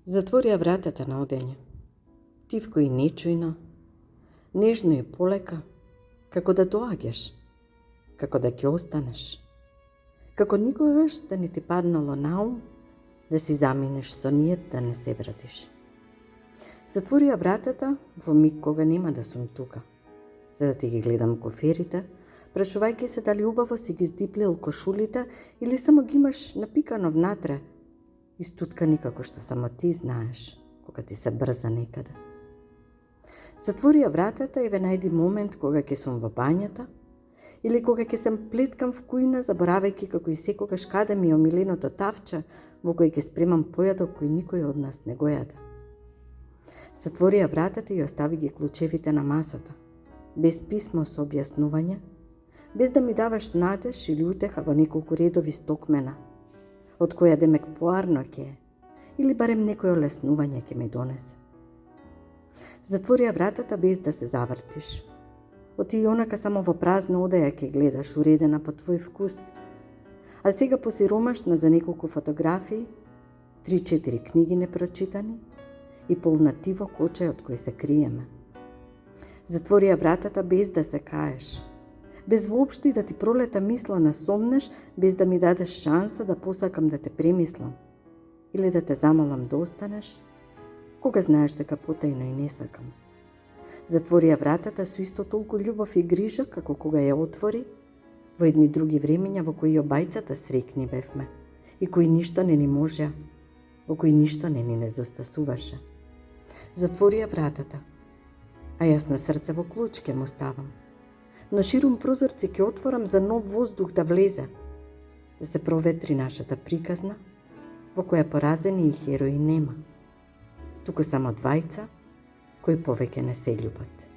Затворија вратата на одење. Тивко и нечујно, нежно и полека, како да доаѓаш, како да ќе останеш, како никогаш да не ти паднало на ум да си заминеш со ниет да не се вратиш. Затворија вратата во миг кога нема да сум тука, за да ти ги гледам коферите, прашувајќи се дали убаво си ги здиплил кошулите или само ги имаш напикано внатре, истуткани како што само ти знаеш, кога ти се брза некаде. Затворија вратата и ве најди момент кога ќе сум во бањата или кога ќе се плеткам в кујна, заборавајќи како и секогаш каде ми е омиленото тавче во кој ќе спремам појадок кој никој од нас не го јаде. Затворија вратата и остави ги клучевите на масата, без писмо со објаснување, без да ми даваш надеж или утеха во неколку редови стокмена, од која демек поарно ќе е, или барем некој олеснување ќе ми донесе. Затворија вратата без да се завртиш. Оти и онака само во празна одеја ќе гледаш, уредена по твој вкус. А сега посиромашна за неколку фотографии, 3-4 книги непрочитани и полна тиво кочај од кој се криеме. Затворија вратата без да се каеш, без воопшто и да ти пролета мисла на сомнеш, без да ми дадеш шанса да посакам да те премислам или да те замолам да останеш, кога знаеш дека потајно и не сакам. Затворија вратата со исто толку љубов и грижа како кога ја отвори во едни други времења во кои обајцата срекни бевме и кои ништо не ни можеа, во кои ништо не ни недостасуваше. Затворија вратата, а јас на срце во клуч ќе му ставам. Но ширум прозорци ќе отворам за нов воздух да влезе, да се проветри нашата приказна, во која поразени и херои нема, туку само двајца кои повеќе не се љубат.